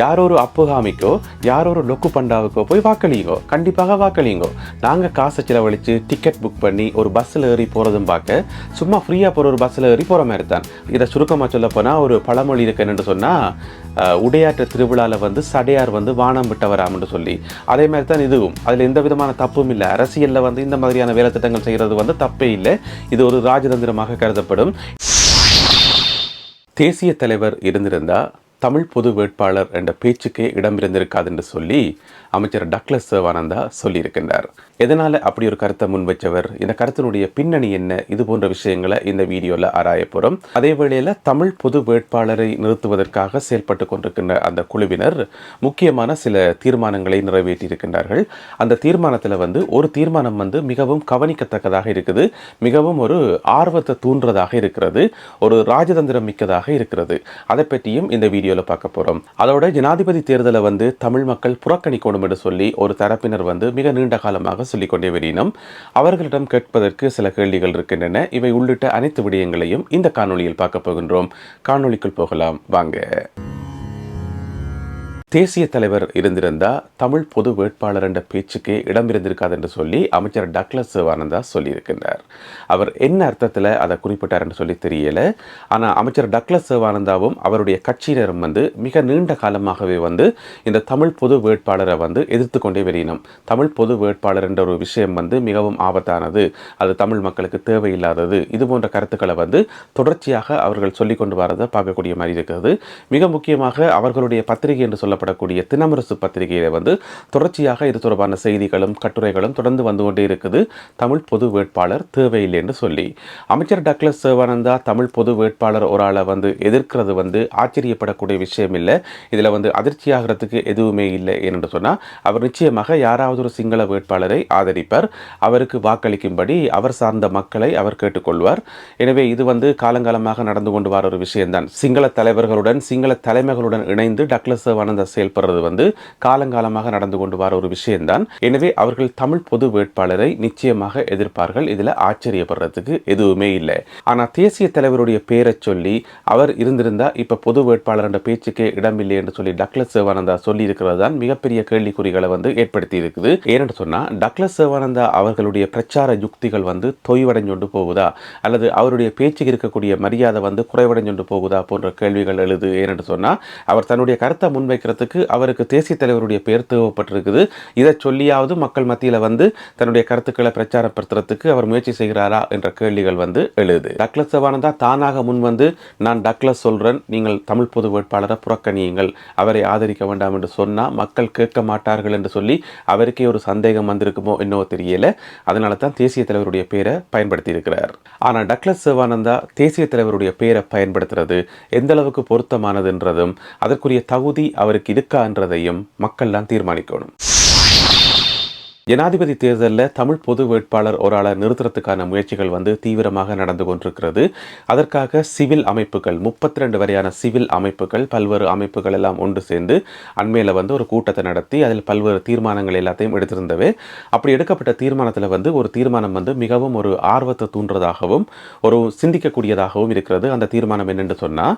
யாரோ ஒரு அப்புகாமிக்கோ யாரோ ஒரு லொக்கு பண்டாவுக்கோ போய் வாக்களிங்கோ, கண்டிப்பாக வாக்களிங்கோ. நாங்கள் காசை செலவழித்து டிக்கெட் புக் பண்ணி ஒரு பஸ்ஸில் ஏறி போகிறதும் பார்க்க சும்மா ஃப்ரீயாக போகிற ஒரு பஸ்ஸில் ஏறி போகிற மாதிரி தான். இதை சுருக்கமாக சொல்ல போனால் ஒரு பழமொழி இருக்கு என்னென்னு சொன்னால், உடையாற்ற திருவிழாவில் வந்து சடையார் வந்து வானம் விட்டவராம்னு சொல்லி, அதே மாதிரி தான் இதுவும். அதில் எந்த விதமான தப்பும் இல்லை. அரசியலில் வந்து இந்த மாதிரியான வேலை திட்டங்கள் செய்கிறது வந்து தப்பே இல்லை. இது ஒரு ராஜதந்திரமாக கருதப்படும். தேசிய தலைவர் இருந்திருந்தால் தமிழ் பொது வேட்பாளர் என்ற பேச்சுக்கே இடமிருந்திருக்காது என்று சொல்லி அமைச்சர் டக்ளஸ் தேவானந்தா சொல்லியிருக்கின்றார். எதனால் அப்படி ஒரு கருத்தை முன்வைச்சவர், இந்த கருத்தினுடைய பின்னணி என்ன, இது போன்ற விஷயங்களை இந்த வீடியோவில் ஆராய போகிறோம். அதே வேளையில் தமிழ் பொது வேட்பாளரை நிறுத்துவதற்காக செயல்பட்டு கொண்டிருக்கின்ற அந்த குழுவினர் முக்கியமான சில தீர்மானங்களை நிறைவேற்றியிருக்கின்றார்கள். அந்த தீர்மானத்தில் வந்து ஒரு தீர்மானம் வந்து மிகவும் கவனிக்கத்தக்கதாக இருக்குது, மிகவும் ஒரு ஆர்வத்தை தூண்டுறதாக இருக்கிறது, ஒரு ராஜதந்திரம் மிக்கதாக இருக்கிறது. அதை பற்றியும் இந்த வீடியோவில் பார்க்க போகிறோம். அதோட ஜனாதிபதி தேர்தலை வந்து தமிழ் மக்கள் புறக்கணிக்கணும் என்று சொல்லி ஒரு தரப்பினர் வந்து மிக நீண்ட காலமாக சொல்லிக்கொண்டே வரினும் அவர்களிடம் கேட்பதற்கு சில கேள்விகள் இருக்கின்றன. இவை உள்ளிட்ட அனைத்து விடயங்களையும் இந்த காணொளியில் பார்க்க போகின்றோம். காணொளிக்குள் போகலாம் வாங்க. தேசிய தலைவர் இருந்திருந்தா தமிழ் பொது வேட்பாளர் என்ற பேச்சுக்கே இடமிருந்திருக்காது என்று சொல்லி அமைச்சர் டக்ளஸ் தேவானந்தா சொல்லியிருக்கின்றார். அவர் என்ன அர்த்தத்தில் அதை குறிப்பிட்டார் என்று சொல்லி தெரியல. ஆனால் அமைச்சர் டக்ளஸ் தேவானந்தாவும் அவருடைய கட்சியினரும் வந்து மிக நீண்ட காலமாகவே வந்து இந்த தமிழ் பொது வேட்பாளரை வந்து எதிர்த்து கொண்டே வரினோம். தமிழ் பொது வேட்பாளர் என்ற ஒரு விஷயம் வந்து மிகவும் ஆபத்தானது, அது தமிழ் மக்களுக்கு தேவையில்லாதது, இது போன்ற கருத்துக்களை வந்து தொடர்ச்சியாக அவர்கள் சொல்லிக் கொண்டு வரதை பார்க்கக்கூடிய மாதிரி இருக்கிறது. மிக முக்கியமாக அவர்களுடைய பத்திரிகை என்று சொல்ல படக்கூடிய தினமரசு பத்திரிகையில வந்து தொடர்ச்சியாக இது தொடர்பான செய்திகளும் கட்டுரைகளும் தொடர்ந்து வந்து கொண்டே இருக்குது. தமிழ் பொது வேட்பாளர் தேவையில்லை என்று சொல்லி அமைச்சர் டக்ளஸ் தேவானந்தா தமிழ் பொது வேட்பாளர் ஒரு ஆளை வந்து எதிர்க்கிறது வந்து ஆச்சரியப்படக்கூடிய விஷயம் இல்லை. இதில் வந்து அதிர்ச்சியாகிறதுக்கு எதுவுமே இல்லை. ஏனென்று சொன்னால் அவர் நிச்சயமாக யாராவது ஒரு சிங்கள வேட்பாளரை ஆதரிப்பார், அவருக்கு வாக்களிக்கும்படி அவர் சார்ந்த மக்களை அவர் கேட்டுக்கொள்வார். எனவே இது வந்து காலங்காலமாக நடந்து கொண்டு வர ஒரு விஷயம்தான். சிங்கள தலைவர்களுடன் சிங்கள தலைமைகளுடன் இணைந்து டக்ளஸ் தேவானந்தா செயல்படுறது வந்து காலங்காலமாக நடந்து கொண்டு வர ஒரு விஷயம்தான். எனவே அவர்கள் தமிழ் பொது வேட்பாளரை நிச்சயமாக எதிர்ப்பார்கள். இதுல ஆச்சரியப்படுறதுக்கு எதுவுமே இல்லை. ஆனா தேசிய தலைவருடைய பேரை சொல்லி அவர் இருந்திருந்தா இப்ப பொது வேட்பாளர் என்ற பேச்சுக்கே இடமில்லை என்று சொல்லி டக்ளஸ் தேவானந்தா சொல்லி இருக்கிறது தான் மிகப்பெரிய கேள்விக்குறிகளை வந்து ஏற்படுத்தி இருக்குது. ஏனென்று சொன்னா டக்ளஸ் தேவானந்தா அவர்களுடைய பிரச்சார யுக்திகள் வந்து தொய்வடைஞ்சொண்டு போகுதா, அல்லது அவருடைய பேச்சுக்கு இருக்கக்கூடிய மரியாதை வந்து குறைவடைஞ்சொண்டு போகுதா போன்ற கேள்விகள் எழுது. ஏனென்று சொன்னா அவர் தன்னுடைய கருத்தை முன்வைக்கிறதுக்கு அவருக்கு தேசிய தலைவருடைய பேர் தேவைப்பட்டிருக்குது. இதை சொல்லியாவது மக்கள் மத்தியில் வந்து தன்னுடைய கருத்துக்களை பிரச்சாரப்படுத்துறதுக்கு அவர் முயற்சி செய்கிறாரா என்ற கேள்விகள் வந்து எழுது. டக்ளஸ் தேவானந்தா தானாக முன் வந்து நான் டக்ளஸ் சொல்றேன், நீங்கள் தமிழ் பொது வேட்பாளரை புறக்கணியுங்கள், அவரை ஆதரிக்க வேண்டாம் என்று சொன்னால் மக்கள் கேட்க மாட்டார்கள் என்று சொல்லி அவருக்கே ஒரு சந்தேகம் வந்திருக்குமோ என்னவோ தெரியல. அதனால தான் தேசிய தலைவருடைய பேரை பயன்படுத்தி இருக்கிறார். ஆனால் டக்ளஸ் தேவானந்தா தேசிய தலைவருடைய பேரை பயன்படுத்துறது எந்த அளவுக்கு பொருத்தமானதுன்றதும் அதற்குரிய தகுதி அவருக்கு இருக்கான்றதையும் மக்கள் தான் தீர்மானிக்கணும். ஜனாதிபதி தேர்தலில் தமிழ் பொது வேட்பாளர் ஒரு ஆளை நிறுத்துறதுக்கான முயற்சிகள் வந்து தீவிரமாக நடந்து கொண்டிருக்கிறது. அதற்காக சிவில் அமைப்புகள் 32 வரையான சிவில் அமைப்புகள் பல்வேறு அமைப்புகள் எல்லாம் ஒன்று சேர்ந்து அண்மையில் வந்து ஒரு கூட்டத்தை நடத்தி அதில் பல்வேறு தீர்மானங்கள் எல்லாத்தையும் எடுத்திருந்தவே. அப்படி எடுக்கப்பட்ட தீர்மானத்தில் வந்து ஒரு தீர்மானம் வந்து மிகவும் ஒரு ஆர்வத்தை தூண்டுறதாகவும் ஒரு சிந்திக்கக்கூடியதாகவும் இருக்கிறது. அந்த தீர்மானம் என்னென்று சொன்னால்,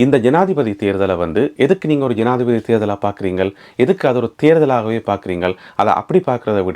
இந்த ஜனாதிபதி தேர்தலை வந்து எதுக்கு நீங்கள் ஒரு ஜனாதிபதி தேர்தலாக பார்க்குறீங்கள், எதுக்கு அது ஒரு தேர்தலாகவே பார்க்குறீங்கள், அதை அப்படி பார்க்குறத விட்டுட்டு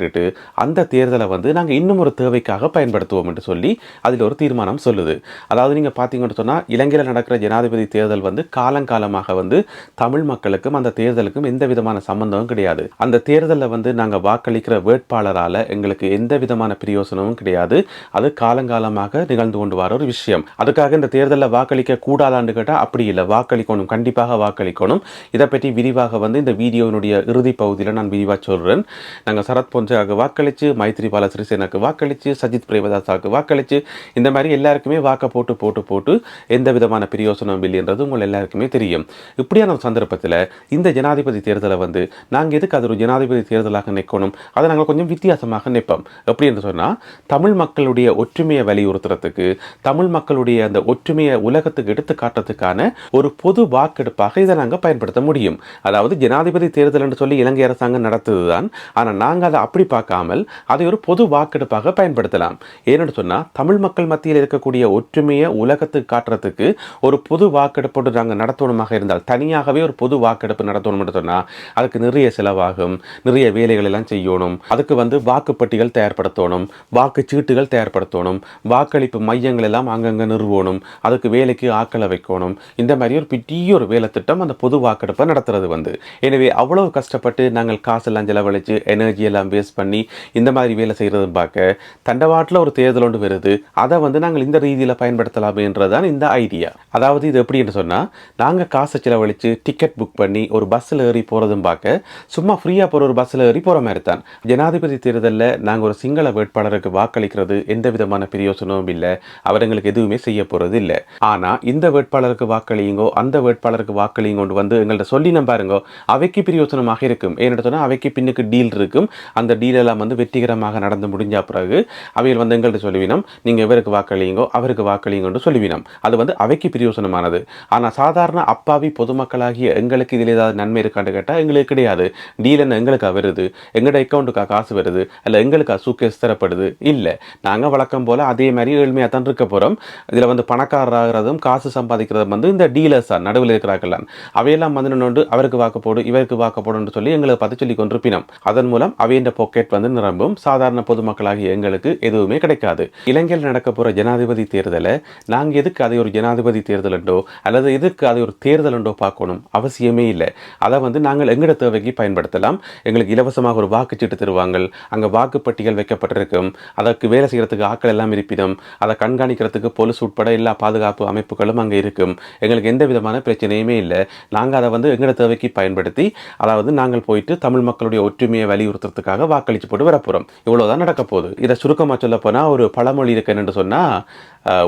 அந்த தேர்தலை வந்து நாங்கள் இன்னும் ஒரு தேவைக்காக பயன்படுத்துவோம் என்று சொல்லி அதில் ஒரு தீர்மானம் சொல்லுது. அதாவது நீங்கள் பார்த்தீங்கன்னு சொன்னால் இலங்கையில் நடக்கிற ஜனாதிபதி தேர்தல் வந்து காலங்காலமாக வந்து தமிழ் மக்களுக்கும் அந்த தேர்தலுக்கும் எந்த விதமான சம்பந்தமும் கிடையாது. அந்த தேர்தலில் வந்து நாங்கள் வாக்களிக்கிற வேட்பாளரால் எங்களுக்கு எந்த விதமான பிரயோசனமும் கிடையாது. அது காலங்காலமாக நிகழ்ந்து கொண்டு வர ஒரு விஷயம். அதுக்காக இந்த தேர்தலில் வாக்களிக்க கூடாதான்னு கேட்டால் அப்படி இல்லை, வாக்களிக்கணும், கண்டிப்பாக வாக்களிக்கணும். இதை பற்றி விரிவாக வந்து இந்த வீடியோனுடைய இறுதி பகுதியில் நான் விரிவாக சொல்கிறேன். நாங்கள் சரத் பொன்சேகாவுக்கு வாக்களித்து, மைத்ரிபால சிறிசேனாக்கு வாக்களித்து, சஜித் பிரேமதாசாவுக்கு வாக்களித்து, இந்த மாதிரி எல்லாருக்குமே வாக்க போட்டு போட்டு போட்டு எந்த விதமான பிரயோசனம் இல்லைன்றது உங்கள் எல்லாருக்குமே தெரியும். இப்படியான ஒரு சந்தர்ப்பத்தில் இந்த ஜனாதிபதி தேர்தலை வந்து நாங்கள் எதுக்கு அது ஒரு ஜனாதிபதி தேர்தலாக நிற்கணும், அதை நாங்கள் கொஞ்சம் வித்தியாசமாக நிற்போம். எப்படி என்று சொன்னால், தமிழ் மக்களுடைய ஒற்றுமையை வலியுறுத்துறதுக்கு, தமிழ் மக்களுடைய அந்த ஒற்றுமையை உலகத்துக்கு எடுத்து காட்டுறதுக்கான ஒரு பொது வாக்கெடுப்பாக இதை நாங்கள் பயன்படுத்த முடியும். அதாவது ஜனாதிபதி தேர்தல் என்று சொல்லி இலங்கை அரசாங்கம் நடத்துது தான். ஆனால் நாங்கள் அதை அப்படி அப்படி பார்க்காமல் அதை ஒரு பொது வாக்கெடுப்பாக பயன்படுத்தலாம். ஏன்னு சொன்னால் தமிழ் மக்கள் மத்தியில் இருக்கக்கூடிய ஒற்றுமையை உலகத்துக்கு காட்டுறதுக்கு ஒரு பொது வாக்கெடுப்போடு நாங்கள் நடத்தணுமாக இருந்தால், தனியாகவே ஒரு பொது வாக்கெடுப்பு நடத்தணும்னு சொன்னால் அதுக்கு நிறைய செலவாகும், நிறைய வேலைகள் எல்லாம் செய்யணும். அதுக்கு வாக்குப்பட்டிகள் தயார்படுத்தணும், வாக்குச்சீட்டுகள் தயார்படுத்தணும், வாக்களிப்பு மையங்கள் எல்லாம் அங்கங்கே நிறுவணும், அதுக்கு வேலைக்கு ஆக்களை வைக்கணும். இந்த மாதிரி ஒரு பெரிய ஒரு வேலை திட்டம் அந்த பொது வாக்கெடுப்பை நடத்துறது எனவே அவ்வளவு கஷ்டப்பட்டு நாங்கள் காசெல்லாம் செலவழித்து எனர்ஜி எல்லாம் வேஸ்ட் பண்ணி இந்த மாதிரி வேலை செய்கிறது பார்க்க தண்டவாட்டில் ஒரு தேர்தல் ஒன்று வருது. அதை நாங்கள் இந்த ரீதியில் பயன்படுத்தலாமேன்றதான் இந்த ஐடியா. அதாவது இது எப்படின்னு சொன்னால், நாங்கள் காசை செலவழித்து டிக்கெட் புக் பண்ணி ஒரு பஸ்ஸில் ஏறி போகிறதும் பார்க்க சும்மா ஃப்ரீயாக போகிற ஒரு பஸ்ஸில் ஏறி போகிற மாதிரி தான். ஜனாதிபதி தேர்தலில் நாங்கள் ஒரு சிங்கள வேட்பாளருக்கு வாக்களிக்கிறது எந்த விதமான பிரயோசனமும் இல்லை, அவர் எங்களுக்கு எதுவுமே செய்ய போகிறது இல்லை. ஆனால் இந்த வேட்பாளருக்கு வாக்களியுங்கோ, அந்த வேட்பாளருக்கு வாக்களியுங்கொண்டு எங்கள்கிட்ட சொல்லி பாருங்க, அவைக்கு பிரயோசனமாக இருக்கும். ஏன்னு சொன்னால் அவைக்கு பின்னுக்கு டீல் இருக்கும். அந்த டீல் எல்லாம் வெற்றிகரமாக நடந்து முடிஞ்ச பிறகு அவையில் எங்கள்கிட்ட சொல்லுவினோம், நீங்கள் இவருக்கு வாக்களியுங்கோ அவருக்கு வாக்களியுங்கன்னு சொல்லுவினோம். அது அவைக்கு பிரயோசனமானது. ஆனால் சாதாரண அப்பாவி பொதுமக்களாகிய எங்களுக்கு இதில் ஏதாவது நன்மை இருக்கான்னு கேட்டால் எங்களுக்கு கிடையாது. டீல் என்ன எங்களுக்கு வருது, எங்களோட அக்கௌண்ட்டுக்கா காசு வருது, அல்ல எங்களுக்கு சூக்கேஸ் தரப்படுது இல்லை. நாங்கள் வழக்கம் போல் அதே மாதிரி ஏழ்மையாக தான் இருக்க போகிறோம். இதில் பணக்காரராகிறதும் காசு சம்பாதிக்கிறதும் இந்த டீலர்ஸ் தான், நடுவில் இருக்கிறார்கள். அவையெல்லாம் நின்று அவருக்கு வாக்கு போடு இவருக்கு வாக்கு போடுன்னு சொல்லி எங்களை பார்த்து சொல்லி கொண்டிருப்பினோம். அதன் மூலம் அவையின் பாக்கெட் நிரம்பும். சாதாரண பொதுமக்களாகிய எங்களுக்கு எதுவுமே கிடைக்காது. இலங்கையில் நடக்க போகிற ஜனாதிபதி தேர்தலை நாங்கள் எதுக்கு அதை ஒரு ஜனாதிபதி தேர்தல் என்றோ அல்லது எதுக்கு அதை ஒரு தேர்தல் என்றோ பார்க்கணும் அவசியமே இல்லை. அதை நாங்கள் எங்களோட தேவைக்கு பயன்படுத்தலாம். எங்களுக்கு இலவசமாக ஒரு வாக்குச்சீட்டு தருவாங்க, அங்கே வாக்குப்பட்டிகள் வைக்கப்பட்டிருக்கும், அதற்கு வேலை செய்கிறதுக்கு ஆட்கள் எல்லாம் இருப்பினும் அதை கண்காணிக்கிறதுக்கு போலீஸ் உட்பட எல்லா பாதுகாப்பு அமைப்புகளும் அங்கே இருக்கும். எங்களுக்கு எந்த விதமான பிரச்சனையுமே இல்லை. நாங்கள் அதை எங்களோட தேவைக்கு பயன்படுத்தி, அதாவது நாங்கள் போயிட்டு தமிழ் மக்களுடைய ஒற்றுமையை வலியுறுத்துறதுக்காக வாக்களிச்சு போட்டு வரப்போகிறோம். இவ்வளோதான் நடக்க போகுது. இதை சுருக்கமாக சொல்ல போனால் ஒரு பழமொழி இருக்கு என்னென்னு சொன்னால்,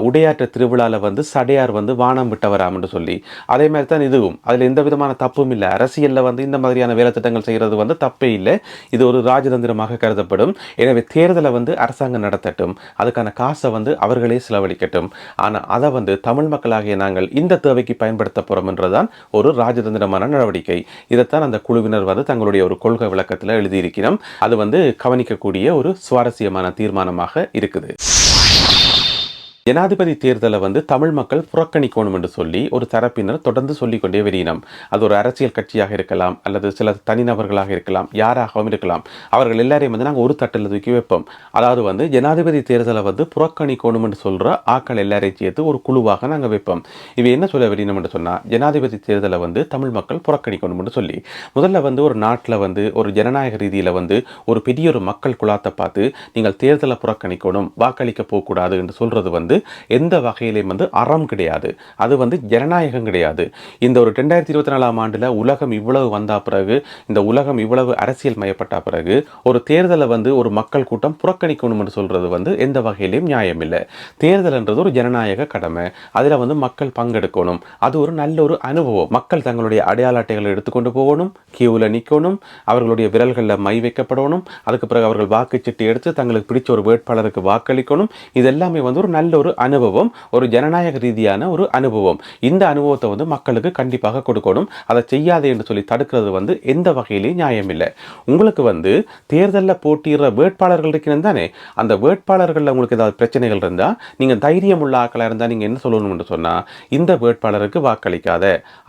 உடையாற்ற திருவிழாவில் சடையார் வானம் விட்டவராம்னு சொல்லி, அதே மாதிரி தான் இதுவும். அதில் எந்த விதமான தப்பும் இல்லை. அரசியலில் இந்த மாதிரியான வேலை திட்டங்கள் செய்கிறது தப்பே இல்லை. இது ஒரு ராஜதந்திரமாக கருதப்படும். எனவே தேர்தலை அரசாங்கம் நடத்தட்டும், அதுக்கான காசை அவர்களே செலவழிக்கட்டும். ஆனால் அதை தமிழ் மக்களாகிய நாங்கள் இந்த தேவைக்கு பயன்படுத்த போகிறோம் என்றுதான் ஒரு ராஜதந்திரமான நடவடிக்கை. இதைத்தான் அந்த குழுவினர் தங்களுடைய ஒரு கொள்கை விளக்கத்தில் எழுதியிருக்கிறோம். அது கவனிக்கக்கூடிய ஒரு சுவாரஸ்யமான தீர்மானமாக இருக்குது. ஜனாதிபதி தேர்தலை தமிழ் மக்கள் புறக்கணிக்கணும் என்று சொல்லி ஒரு தரப்பினர் தொடர்ந்து சொல்லிக்கொண்டே வருகிறோம். அது ஒரு அரசியல் கட்சியாக இருக்கலாம், அல்லது சில தனிநபர்களாக இருக்கலாம், யாராகவும் இருக்கலாம். அவர்கள் எல்லாரையும் நாங்கள் ஒரு தட்டில் தூக்கி வைப்போம். அதாவது ஜனாதிபதி தேர்தலை புறக்கணிக்கணும் என்று சொல்கிற ஆக்கள் எல்லாரையும் சேர்த்து ஒரு குழுவாக நாங்கள் வைப்போம். இவை என்ன சொல்ல வரணும் என்று சொன்னால், ஜனாதிபதி தேர்தலை தமிழ் மக்கள் புறக்கணிக்கணும் என்று சொல்லி முதல்ல ஒரு நாட்டில் ஒரு ஜனநாயக ரீதியில் ஒரு பெரிய ஒரு மக்கள் குழாத்தை பார்த்து நீங்கள் தேர்தலை புறக்கணிக்கணும், வாக்களிக்க போகக்கூடாது என்று சொல்கிறது எந்த வகையிலும் அறம் கிடையாது. அது ஜனநாயகம் கிடையாது. இந்த ஒரு 2024 ஆண்டில் உலகம் இவ்வளவு வந்த பிறகு, இந்த உலகம் இவ்வளவு அரசியல் மயப்பட்ட பிறகு ஒரு தேர்தலை ஒரு மக்கள் கூட்டம் புறக்கணிக்கணும் என்று சொல்றது எந்த வகையிலும் நியாயம் இல்லை. தேர்தல் என்றது ஒரு ஜனநாயக கடமை. அதில் மக்கள் பங்கெடுக்கணும். அது ஒரு நல்ல ஒரு அனுபவம். மக்கள் தங்களுடைய அடையாள அட்டைகளை எடுத்துக்கொண்டு போகணும், கியூவில் நிற்கணும், அவர்களுடைய விரல்களில் மை வைக்கப்படணும், அதுக்கு பிறகு அவர்கள் வாக்குச்சீட்டு எடுத்து தங்களுக்கு பிடிச்ச ஒரு வேட்பாளருக்கு வாக்களிக்கணும். இதெல்லாமே ஒரு நல்ல ஒரு அனுபவம், ஒரு ஜனநாயக ரீதியான ஒரு அனுபவம். இந்த அனுபவத்தை மக்களுக்கு கண்டிப்பாக கொடுக்கணும். அதை செய்யாதே என்று சொல்லி தடுக்கிறது எந்த வகையிலேயும் நியாயம் இல்லை. உங்களுக்கு தேர்தலில் போட்டியிடுற வேட்பாளர்கள் இருக்கிறது தானே, அந்த வேட்பாளர்களில் உங்களுக்கு ஏதாவது பிரச்சனைகள் இருந்தால் நீங்கள் தைரியம் உள்ள ஆக்களாக இருந்தால் நீங்கள் என்ன சொல்லணும் என்று சொன்னால், இந்த வேட்பாளருக்கு வாக்களிக்காத,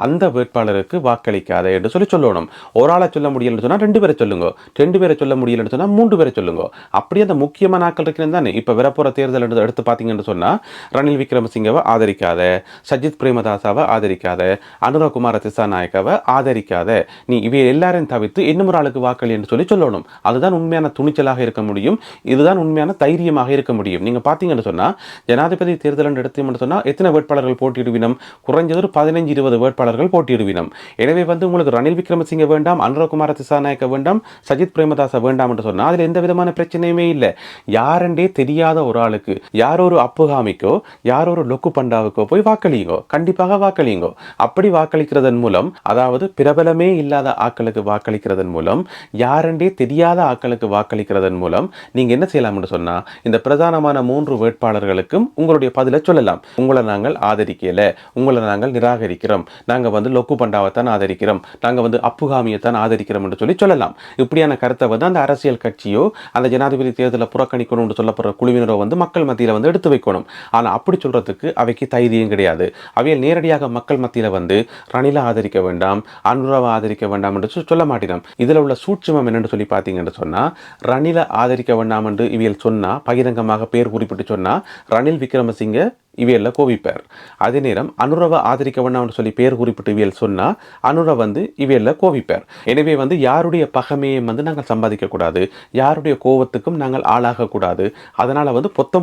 அந்த வேட்பாளருக்கு வாக்களிக்காத என்று சொல்லணும். ஒரு ஆளை சொல்ல முடியலன்னு சொன்னால் 2 பேரை சொல்லுங்க, 2 பேரை சொல்ல முடியலன்னு சொன்னால் 3 பேரை சொல்லுங்க. அப்படியே அந்த முக்கியமான ஆக்கள் இருக்கிறது தானே. இப்போ வரப்போகிற தேர்தல் எடுத்து பார்த்தீங்கன்னு சொன்னால், ரணில் விக்ரமசிங்கவை ஆதரிக்காத, சஜித் பிரேமதாசாவை ஆதரிக்காத, அனுரகுமார திசாநாயக்காவை ஆதரிக்காத, நீ இவை எல்லாரையும் தவிர்த்து இன்னும் ஒரு ஆளுக்கு வாக்களி என்று சொல்லணும். அதுதான் உண்மையான துணிச்சலாக இருக்க முடியும். இதுதான் உண்மையான தைரியமாக இருக்க முடியும். நீங்க பார்த்தீங்கன்னு சொன்னால், ஜனாதிபதி தேர்தல் எடுத்தீங்கன்னு சொன்னால் எத்தனை வேட்பாளர்கள் போட்டியிடுவினம்? குறைஞ்சது ஒரு 15-20 வேட்பாளர்கள் போட்டியிடுவினம். எனவே உங்களுக்கு ரணில் விக்ரமசிங்க வேண்டாம், அனுரகுமார திசாநாயக்க வேண்டாம், சஜித் பிரேமதாசா வேண்டாம் என்று சொன்னால் அதில் எந்த விதமான பிரச்சனையுமே இல்லை. யாரென்றே தெரியாத ஒரு ஆளுக்கு, யாரோ ஒரு அப்பு அப்புகாமிக்கோ யாரோ ஒரு லொக்கு பண்டாவுக்கோ போய் வாக்களியுங்கோ, கண்டிப்பாக வாக்களியுங்கோ. அப்படி வாக்களிக்கிறதன் மூலம், அதாவது பிரபலமே இல்லாத ஆக்களுக்கு வாக்களிக்கிறதன் மூலம், யாரென்றே தெரியாத ஆக்களுக்கு வாக்களிக்கிறதன் மூலம் நீங்க என்ன செய்யலாம் என்று சொன்னா, இந்த பிரதானமான 3 வேட்பாளர்களுக்கும் உங்களுடைய பதிலை சொல்லலாம். உங்களை நாங்கள் ஆதரிக்கல, உங்களை நாங்கள் நிராகரிக்கிறோம், நாங்க லொக்கு பண்டாவைத்தான் ஆதரிக்கிறோம், நாங்க அப்புகாமியைத்தான் ஆதரிக்கிறோம் என்று சொல்லலாம். இப்படியான கருத்தை அந்த அரசியல் கட்சியோ அந்த ஜனாதிபதி தேர்தலை புறக்கணிக்கணும் என்று சொல்லப்படுற குழுவினரோ மக்கள் மத்தியில் எடுத்து வைக்கணும். ஆனா அப்படி சொல்றதுக்கு அவைக்கு தைரியம் கிடையாது. அவையில் நேரடியாக மக்கள் மத்தியில் ரணிலை ஆதரிக்க வேண்டாம், அனுராவை ஆதரிக்க வேண்டாம் என்று சொல்ல மாட்டேன். இதுல உள்ள சூட்சுமம் என்னன்னு சொல்லி பார்த்தீங்கன்னு சொன்னா, ரணிலை ஆதரிக்க வேண்டாம் என்று இவியல் சொன்னா, பகிரங்கமாக பேர் குறிப்பிட்டு சொன்னா ரணில் விக்ரமசிங்க இவியல்ல கோவிப்பார். அதே நேரம் அனுரவை ஆதரிக்க வேண்டாம்னு சொல்லி பேர் குறிப்பிட்டு இவியல் சொன்னா அனுர இவியல்ல கோவிப்பார். எனவே யாருடைய பகமையை நாங்கள் சம்பாதிக்க கூடாது, யாருடைய கோவத்துக்கும் நாங்கள் ஆளாகக்கூடாது. அதனால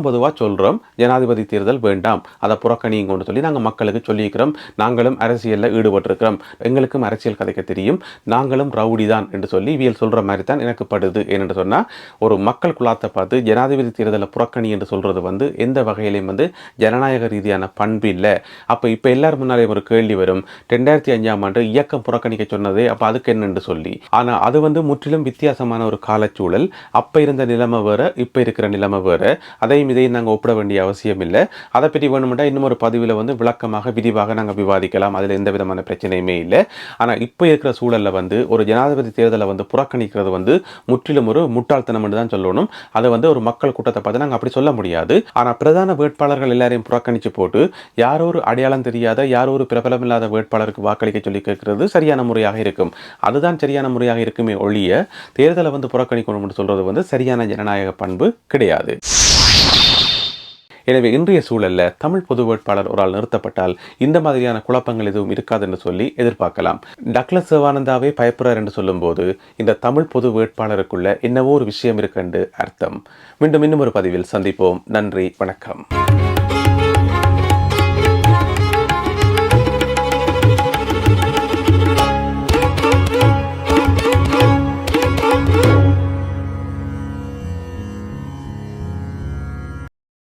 பொதுவா சொல்றோம், ஜனாதிபதி தேர்தல் வேண்டாம், அதை புறக்கணிங்கன்னு சொல்லி நாங்கள் மக்களுக்கு சொல்லியிருக்கிறோம். நாங்களும் அரசியலில் ஈடுபட்டிருக்கிறோம், எங்களுக்கும் அரசியல் கதைக்க தெரியும், நாங்களும் ரவுடி தான் என்று சொல்லி இவியல் சொல்ற மாதிரி தான் எனக்கு படுது. ஏனென்று சொன்னா, ஒரு மக்கள் குலாத்தை பார்த்து ஜனாதிபதி தேர்தலை புறக்கணி என்று சொல்றது எந்த வகையிலையும் ஜனநாயக ரீதியான பண்பு இல்லை. அப்போ இப்போ எல்லாரும் முன்னாலே ஒரு கேள்வி வரும், 2005ஆம் ஆண்டு இயக்கம் புறக்கணிக்க சொன்னதே அப்போ அதுக்கு என்னென்று சொல்லி. ஆனால் அது முற்றிலும் வித்தியாசமான ஒரு காலச்சூழல். அப்போ இருந்த நிலைமை வேற, இப்போ இருக்கிற நிலைமை வேற. அதையும் இதையும் நாங்கள் ஒப்பிட வேண்டிய அவசியம் இல்லை. அதை பற்றி வேணுமெண்டா இன்னும் ஒரு பதிவில் விளக்கமாக விரிவாக நாங்கள் விவாதிக்கலாம். அதில் எந்த விதமான பிரச்சனையுமே இல்லை. ஆனால் இப்போ இருக்கிற சூழலில் ஒரு ஜனாதிபதி தேர்தலை புறக்கணிக்கிறது முற்றிலும் ஒரு முட்டாள்தனம் என்று தான் சொல்லணும். அதை ஒரு மக்கள் கூட்டத்தை பார்த்து நாங்கள் அப்படி சொல்ல முடியாது. ஆனால் பிரதான வேட்பாளர்கள் எல்லாரையும் புறக்கணிச்சு போட்டு யாரோ ஒரு அடையாளம் தெரியாத, யாரோ ஒரு பிரபலமில்லாத வேட்பாளருக்கு வாக்களிக்க சொல்லி கேட்கிறது சரியான முறையாக இருக்கும். அதுதான் சரியான முறையாக இருக்குமே ஒழிய தேர்தலை புறக்கணிக்கணும் சொல்றது சரியான ஜனநாயக பண்பு கிடையாது. எனவே இன்றைய சூழல்ல தமிழ் பொது வேட்பாளர் ஒரு ஆள் நிறுத்தப்பட்டால் இந்த மாதிரியான குழப்பங்கள் எதுவும் இருக்காது என்று சொல்லி எதிர்பார்க்கலாம். டக்ளஸ் சிவானந்தாவே பயப்படுறார் என்று சொல்லும் போது இந்த தமிழ் பொது வேட்பாளருக்குள்ள என்னவோ ஒரு விஷயம் இருக்கு என்று அர்த்தம். மீண்டும் இன்னும் ஒரு பதிவில் சந்திப்போம். நன்றி, வணக்கம்.